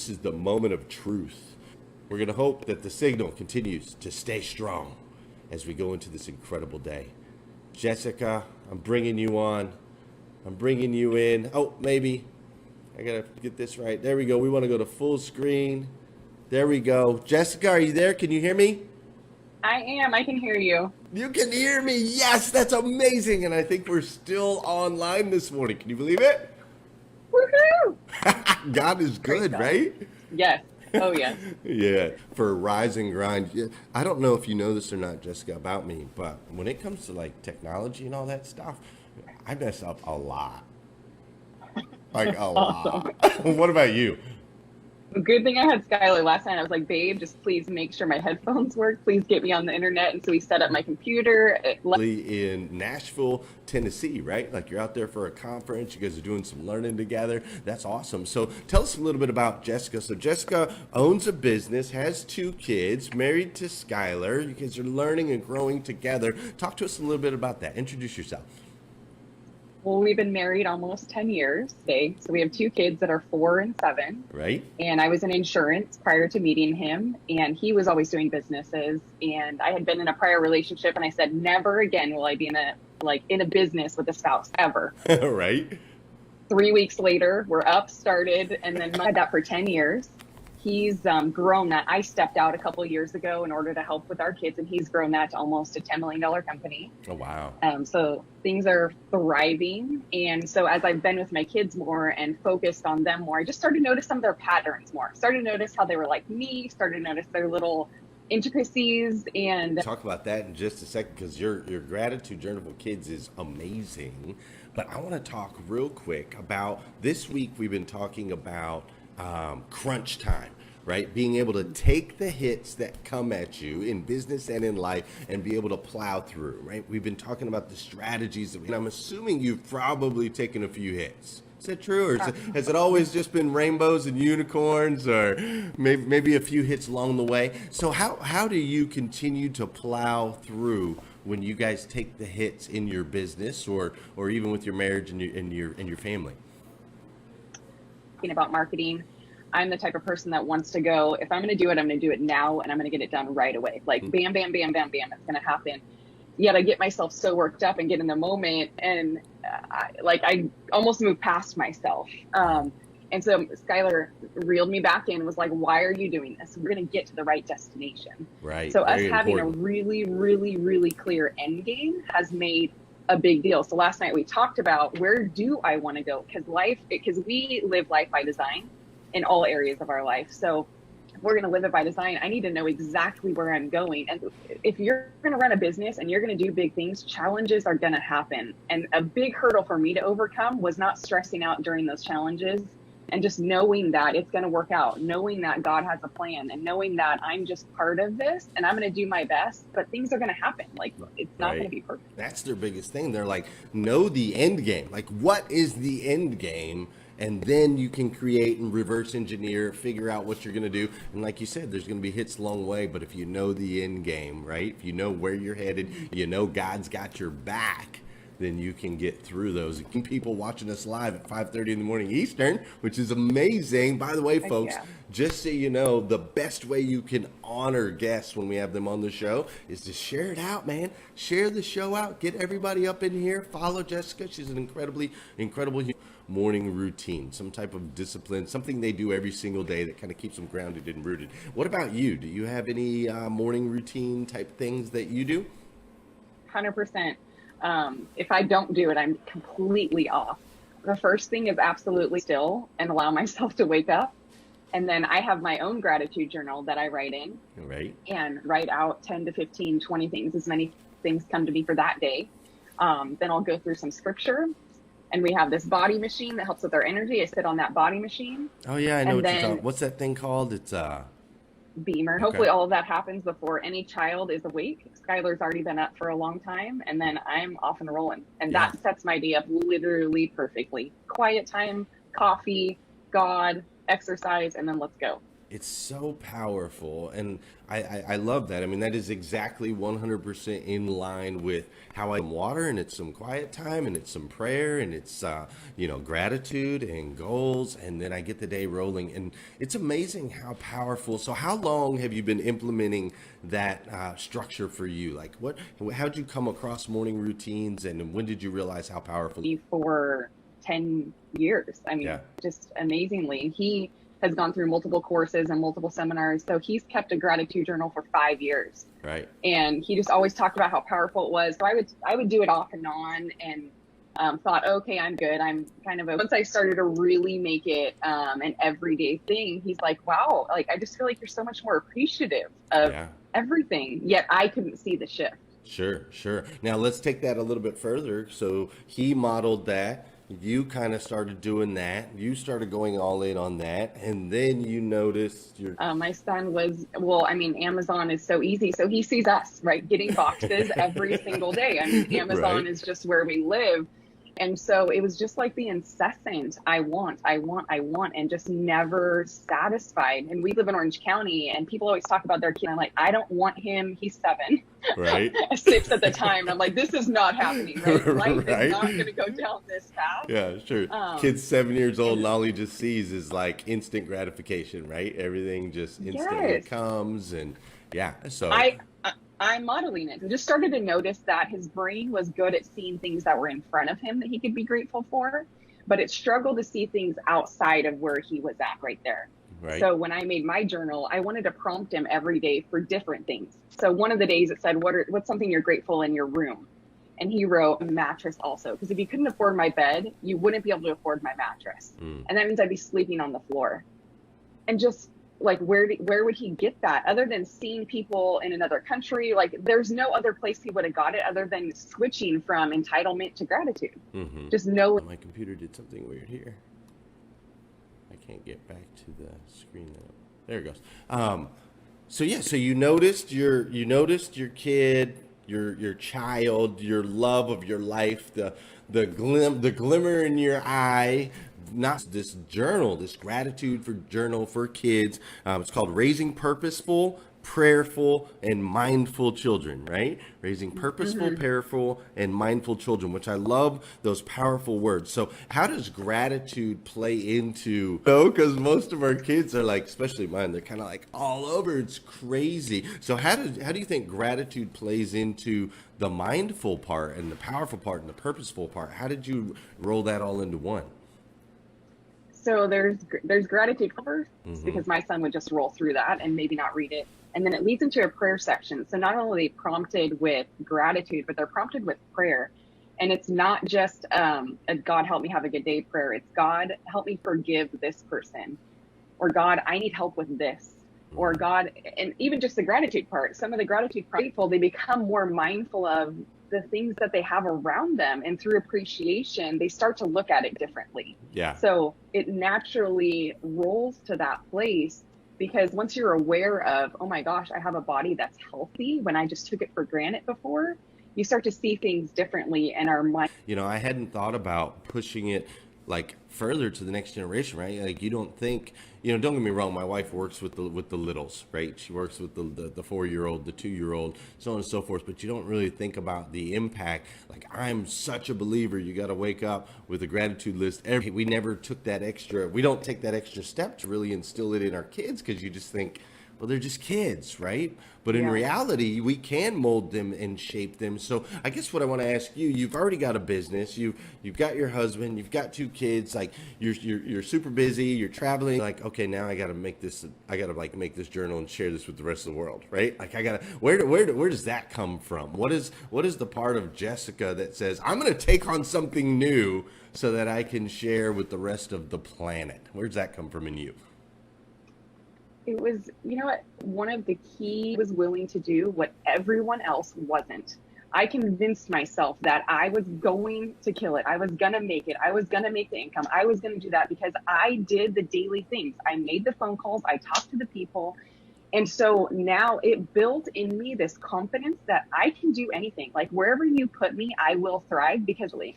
This is the moment of truth. We're going to hope that the signal continues to stay strong as we go into this incredible day. Jessica, I'm bringing you on. I'm bringing you in. Oh, maybe. I got to get this right. There we go. We want to go to full screen. There we go. Jessica, are you there? Can you hear me? I am. I can hear you. You can hear me. Yes, that's amazing. And I think we're still online this morning. Can you believe it? Woohoo! God is good, right? Yes. Oh, yes. Yeah, for Rise and Grind. Yeah, I don't know if you know this or not, Jessica, about me, but when it comes to like technology and all that stuff, I mess up a lot. Like a lot. What about you? Good thing I had Skylar last night. I was like, babe, just please make sure my headphones work. Please get me on the internet. And so we set up my computer. In Nashville, Tennessee, right? Like you're out there for a conference. You guys are doing some learning together. That's awesome. So tell us a little bit about Jessica. So Jessica owns a business, has 2 kids, married to Skylar. You guys are learning and growing together. Talk to us a little bit about that. Introduce yourself. Well, we've been married almost 10 years today. So we have 2 kids that are 4 and 7. Right. And I was in insurance prior to meeting him. And he was always doing businesses. And I had been in a prior relationship. And I said, never again will I be in a business with a spouse ever. Right. 3 weeks later, we're up, started, and then had that for 10 years. He's grown that. I stepped out a couple of years ago in order to help with our kids, and he's grown that to almost a $10 million company. Oh, wow. So things are thriving. And so as I've been with my kids more and focused on them more, I just started to notice some of their patterns more. Started to notice how they were like me, started to notice their little intricacies. And talk about that in just a second, because your gratitude journal for kids is amazing. But I want to talk real quick about this week. We've been talking about crunch time, right? Being able to take the hits that come at you in business and in life and be able to plow through, right? We've been talking about the strategies and I'm assuming you've probably taken a few hits. Is that true? Or has it always just been rainbows and unicorns, or maybe a few hits along the way? So how do you continue to plow through when you guys take the hits in your business or even with your marriage and your family? About marketing, I'm the type of person that wants to go, if I'm going to do it, I'm going to do it now, and I'm going to get it done right away. Like bam, bam, bam, bam, bam, it's going to happen. Yet I get myself so worked up and get in the moment, and I almost move past myself. And so Skylar reeled me back in and was like, why are you doing this? We're going to get to the right destination. Right. So us having a really, really, really clear end game has made a big deal. So last night we talked about, where do I want to go? Because we live life by design in all areas of our life. So if we're going to live it by design, I need to know exactly where I'm going. And if you're going to run a business and you're going to do big things, challenges are going to happen. And a big hurdle for me to overcome was not stressing out during those challenges, and just knowing that it's going to work out, knowing that God has a plan, and knowing that I'm just part of this and I'm going to do my best, but things are going to happen. Like, it's not going to be perfect. That's their biggest thing. They're like, know the end game. Like, what is the end game? And then you can create and reverse engineer, figure out what you're going to do. And like you said, there's going to be hits along the way. But if you know the end game, right? If you know where you're headed, you know God's got your back, then you can get through those. People watching us live at 5:30 in the morning Eastern, which is amazing. By the way, folks, just so you know, the best way you can honor guests when we have them on the show is to share it out, man. Share the show out. Get everybody up in here. Follow Jessica. She's an incredible morning routine, some type of discipline, something they do every single day that kind of keeps them grounded and rooted. What about you? Do you have any morning routine type things that you do? 100%. If I don't do it, I'm completely off. The first thing is absolutely still and allow myself to wake up. And then I have my own gratitude journal that I write in. Right. And write out 10 to 15, 20 things, as many things come to me for that day. Then I'll go through some scripture. And we have this body machine that helps with our energy. I sit on that body machine. Oh, yeah, I know what you're talking about. What's that thing called? It's Beamer. Okay. Hopefully all of that happens before any child is awake. Skylar's already been up for a long time, and then I'm off and rolling. And that sets my day up literally perfectly. Quiet time, coffee, God, exercise, and then let's go. It's so powerful, and I love that. I mean, that is exactly 100% in line with how I water, and it's some quiet time, and it's some prayer, and it's gratitude and goals, and then I get the day rolling, and it's amazing how powerful. So, how long have you been implementing that structure for you? Like, how'd you come across morning routines, and when did you realize how powerful? For 10 years. I mean, Yeah. just amazingly. And he has gone through multiple courses and multiple seminars. So he's kept a gratitude journal for 5 years. Right. And he just always talked about how powerful it was. So I would do it off and on, and thought, okay, I'm good. I'm kind of once I started to really make it an everyday thing, he's like, wow, like I just feel like you're so much more appreciative of Yeah. everything. Yet I couldn't see the shift. Sure, sure. Now let's take that a little bit further. So he modeled that. You kind of started doing that. You started going all in on that. And then you noticed your. My son was, well, I mean, Amazon is so easy. So he sees us, right, getting boxes every single day. I mean, Amazon Right. is just where we live. And so it was just like the incessant, I want, and just never satisfied. And we live in Orange County, and people always talk about their kid. I'm like, I don't want him. He's 7, Right. 6 at the time. And I'm like, this is not happening, right? Life Right. is not going to go down this path. Yeah, sure. Kid's 7 years old, and all he just sees is like instant gratification, right? Everything just instantly Yes. comes, and yeah. So I'm modeling it. I just started to notice that his brain was good at seeing things that were in front of him that he could be grateful for, but it struggled to see things outside of where he was at right there. right. So when I made my journal, I wanted to prompt him every day for different things. So one of the days it said, what's something you're grateful in your room? And he wrote a mattress also, because if you couldn't afford my bed, you wouldn't be able to afford my mattress. And that means I'd be sleeping on the floor. And just like, where would he get that other than seeing people in another country? Like, there's no other place he would have got it other than switching from entitlement to gratitude. Just no. My computer did something weird here. I can't get back to the screen now. There it goes. So yeah, so you noticed your kid, your child, your love of your life, the glimmer in your eye. Not this journal, this gratitude for journal for kids. It's called Raising Purposeful, Prayerful, and Mindful Children, right? Raising purposeful, prayerful, and mindful children, which I love those powerful words. So how does gratitude play into, because most of our kids are like, especially mine, they're kind of like all over. It's crazy. So how do you think gratitude plays into the mindful part and the powerful part and the purposeful part? How did you roll that all into one? So there's gratitude first, because my son would just roll through that and maybe not read it. And then it leads into a prayer section. So not only are they prompted with gratitude, but they're prompted with prayer. And it's not just a God help me have a good day prayer. It's God help me forgive this person, or God, I need help with this, or God, and even just the gratitude part. Some of the gratitude grateful, they become more mindful of the things that they have around them, and through appreciation they start to look at it differently. Yeah. So it naturally rolls to that place, because once you're aware of, oh my gosh, I have a body that's healthy when I just took it for granted before, you start to see things differently, and our mind. I hadn't thought about pushing it like further to the next generation, right? Like, you don't think, don't get me wrong, my wife works with the littles, right? She works with the 4-year-old, the 2-year-old, so on and so forth, but you don't really think about the impact. Like, I'm such a believer, you got to wake up with a gratitude list. We never took that we don't take that extra step to really instill it in our kids, because you just think, well, they're just kids, right? But in reality, we can mold them and shape them. So I guess what I want to ask you, you've already got a business, you've got your husband, you've got 2 kids, like you're super busy, you're traveling. Like, okay, now I got to make this journal and share this with the rest of the world, right? Like, where does that come from? What is the part of Jessica that says, I'm going to take on something new so that I can share with the rest of the planet? Where does that come from in you? It was, one of the key was willing to do what everyone else wasn't. I convinced myself that I was going to kill it. I was going to make it. I was going to make the income. I was going to do that because I did the daily things. I made the phone calls. I talked to the people. And so now it built in me this confidence that I can do anything. Like, wherever you put me, I will thrive, because a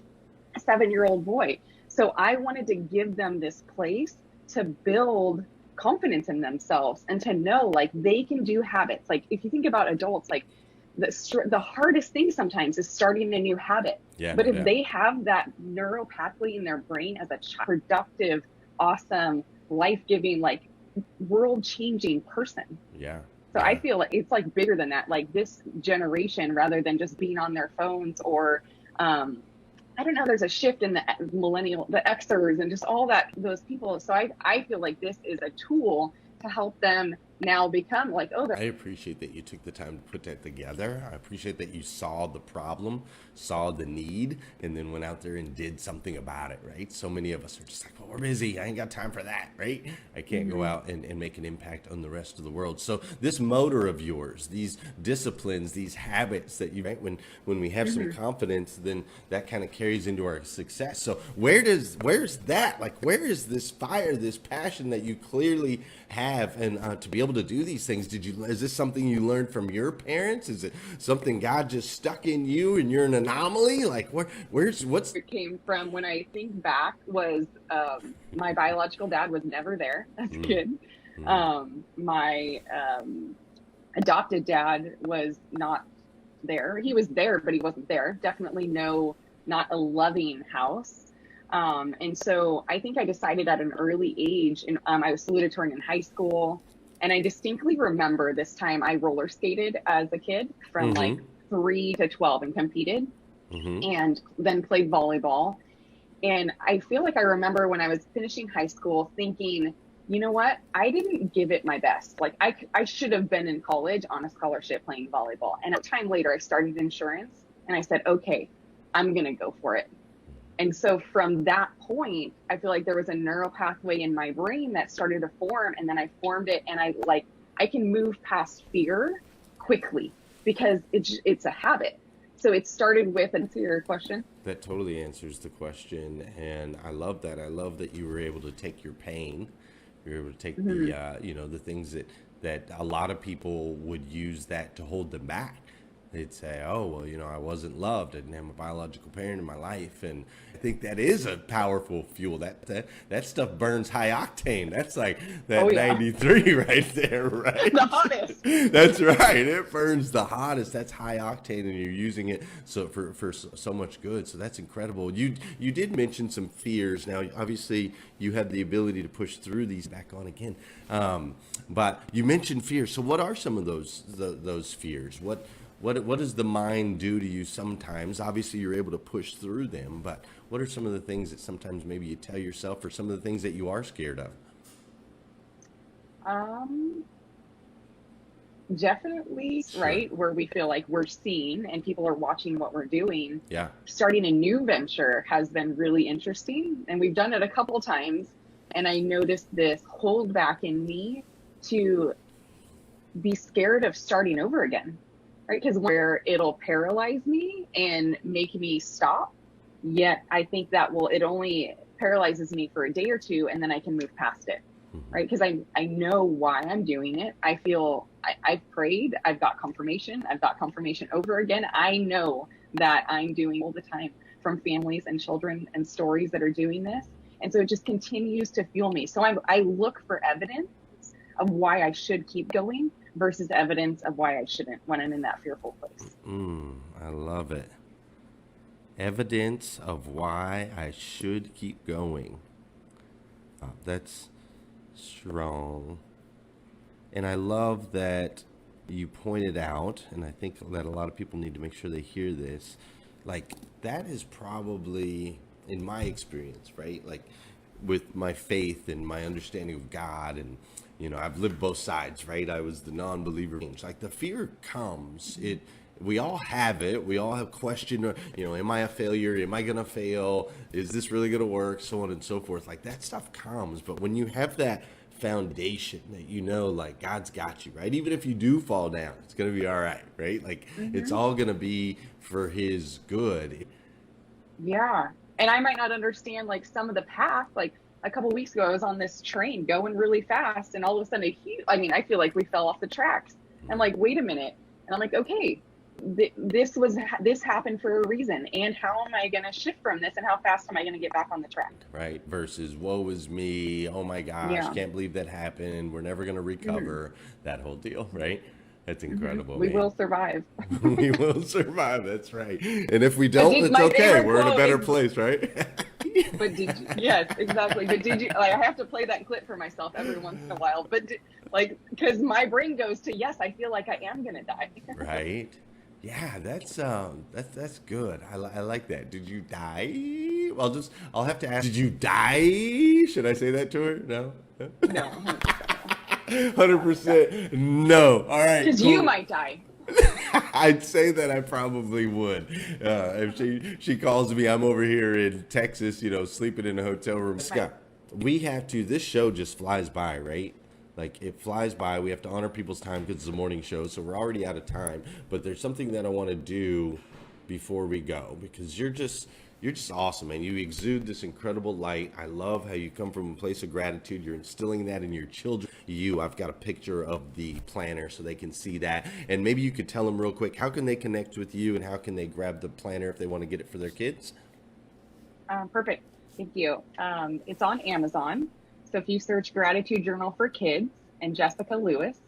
7-year-old boy. So I wanted to give them this place to build confidence in themselves and to know like they can do habits. Like if you think about adults, like the hardest thing sometimes is starting a new habit. Yeah, But if yeah. they have that neural pathway in their brain as a productive, awesome, life-giving, like world-changing person. Yeah. So I Yeah. feel like it's like bigger than that. Like this generation, rather than just being on their phones or, I don't know, there's a shift in the millennial, the Xers and just all that, those people. So I feel like this is a tool to help them now become like, oh, I appreciate that you took the time to put that together. I appreciate that you saw the problem, saw the need, and then went out there and did something about it, right? So many of us are just like, well, we're busy. I ain't got time for that, right? I can't go out and make an impact on the rest of the world. So this motor of yours, these disciplines, these habits that you, right, when we have some confidence, then that kind of carries into our success. So where's that? Like, where is this fire, this passion that you clearly have, and to be able to do these things? Is this something you learned from your parents? Is it something God just stuck in you and you're an anomaly? Like what's it came from when I think back was my biological dad was never there as a kid. My adopted dad was not there. He was there, but he wasn't there. Definitely not a loving house. And so I think I decided at an early age, and I was salutatorian in high school. And I distinctly remember this time I roller skated as a kid from like 3 to 12 and competed, and then played volleyball. And I feel like I remember when I was finishing high school thinking, you know what? I didn't give it my best. Like I should have been in college on a scholarship playing volleyball. And a time later, I started insurance and I said, okay, I'm going to go for it. And so from that point, I feel like there was a neural pathway in my brain that started to form, and then I formed it, and I can move past fear quickly because it's a habit. So it started with, and to your question. That totally answers the question, and I love that. I love that you were able to take your pain, you were able to take the the things that a lot of people would use that to hold them back. They'd say, oh, well, I wasn't loved. I didn't have a biological parent in my life. And I think that is a powerful fuel. That stuff burns high octane. That's like that 93 right there, right? The hottest. That's right. It burns the hottest. That's high octane, and you're using it for so much good. So that's incredible. You did mention some fears. Now, obviously, you have the ability to push through these. Back on again. But you mentioned fears. So what are some of those fears? What does the mind do to you sometimes? Obviously, you're able to push through them, but what are some of the things that sometimes maybe you tell yourself, or some of the things that you are scared of? Definitely, Sure. right, where we feel like we're seen and people are watching what we're doing. Yeah. Starting a new venture has been really interesting, and we've done it a couple times, and I noticed this hold back in me to be scared of starting over again. Right, because where it'll paralyze me and make me stop. Yet I think that it only paralyzes me for a day or two, and then I can move past it. Right, because I know why I'm doing it. I feel I've prayed. I've got confirmation. I've got confirmation over again. I know that I'm doing all the time from families and children and stories that are doing this, and so it just continues to fuel me. So I look for evidence of why I should keep going versus evidence of why I shouldn't when I'm in that fearful place. I love it. Evidence of why I should keep going. That's strong. And I love that you pointed out, and I think that a lot of people need to make sure they hear this. Like, that is probably, in my experience, right? Like, with my faith and my understanding of God, and I've lived both sides, right? I was the non-believer. Like, the fear comes. We all have it. We all have question. Am I a failure? Am I gonna fail? Is this really gonna work? So on and so forth. Like, that stuff comes. But when you have that foundation that like, God's got you, right? Even if you do fall down, it's gonna be all right, right? Like, it's all gonna be for His good. Yeah. And I might not understand like some of the path. Like a couple of weeks ago, I was on this train going really fast, and all of a sudden I feel like we fell off the tracks. I'm like, wait a minute. And I'm like, okay, this happened for a reason, and how am I going to shift from this, and how fast am I going to get back on the track? Right. Versus woe is me. Oh my gosh, Yeah. can't believe that happened. We're never going to recover. That whole deal, right? That's incredible. We man. will survive. We will survive. That's right. And if we don't, it's my okay. favorite We're in a quote better is- place, right? But did you, yes, exactly. But did you, like, I have to play that clip for myself every once in a while, but because my brain goes to, yes, I feel like I am going to die. Right. Yeah, that's good. I like that. Did you die? I'll have to ask. Did you die? Should I say that to her? No. No, 100% no. All right. because cool. you might die. I'd say that I probably would. If she calls me, I'm over here in Texas, sleeping in a hotel room. Scott, this show just flies by, right? Like, it flies by. We have to honor people's time because it's a morning show, so we're already out of time. But there's something that I want to do before we go, because you're just awesome, man. You exude this incredible light. I love how you come from a place of gratitude. You're instilling that in your children. I've got a picture of the planner so they can see that. And maybe you could tell them real quick, how can they connect with you, and how can they grab the planner if they want to get it for their kids? Perfect. Thank you. It's on Amazon. So if you search Gratitude Journal for Kids and Jessica Lewis,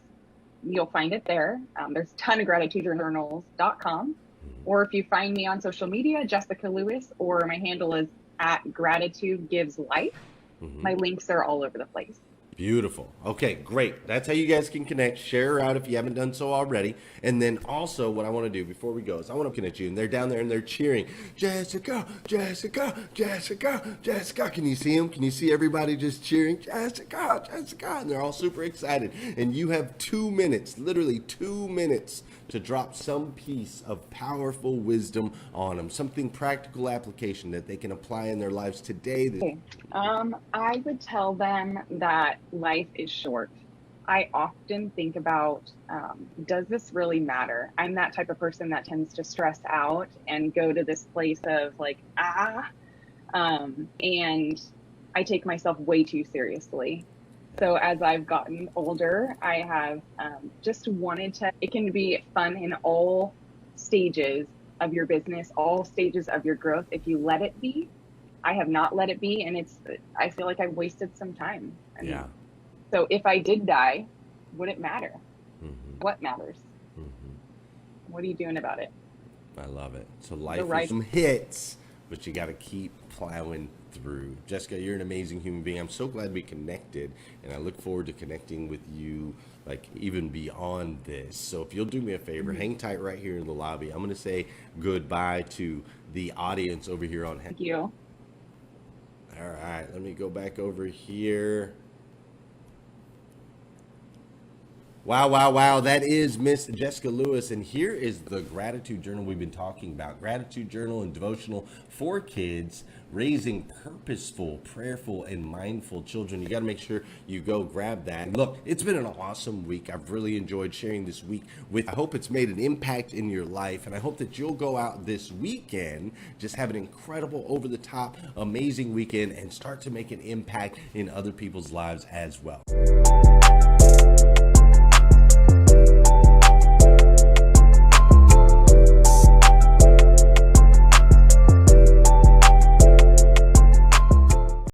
you'll find it there. There's a ton of gratitudejournals.com. Or if you find me on social media, Jessica Lewis, or my handle is @GratitudeGivesLife. My links are all over the place. Beautiful. Okay, great. That's how you guys can connect. Share her out if you haven't done so already. And then also what I want to do before we go is I want to look at you, and they're down there and they're cheering, Jessica, Jessica, Jessica, Jessica. Can you see them? Can you see everybody just cheering, Jessica, Jessica? And they're all super excited. And you have 2 minutes, literally 2 minutes, to drop some piece of powerful wisdom on them, something practical application that they can apply in their lives today. I would tell them that life is short. I often think about, does this really matter? I'm that type of person that tends to stress out and go to this place of like, and I take myself way too seriously. So as I've gotten older, I have just wanted to, it can be fun in all stages of your business, all stages of your growth, if you let it be. I have not let it be, and I feel like I've wasted some time. Yeah. So if I did die, would it matter? What matters? What are you doing about it? I love it. So life is some hits, but you got to keep plowing through. Jessica, you're an amazing human being. I'm so glad we connected, and I look forward to connecting with you, like, even beyond this. So if you'll do me a favor, hang tight right here in the lobby. I'm going to say goodbye to the audience over here on. Thank you. All right, let me go back over here. Wow. That is Miss Jessica Lewis. And here is the gratitude journal we've been talking about. Gratitude journal and devotional for kids, raising purposeful, prayerful, and mindful children. You got to make sure you go grab that. Look, it's been an awesome week. I've really enjoyed sharing this week with you. I hope it's made an impact in your life. And I hope that you'll go out this weekend, just have an incredible, over-the-top, amazing weekend, and start to make an impact in other people's lives as well.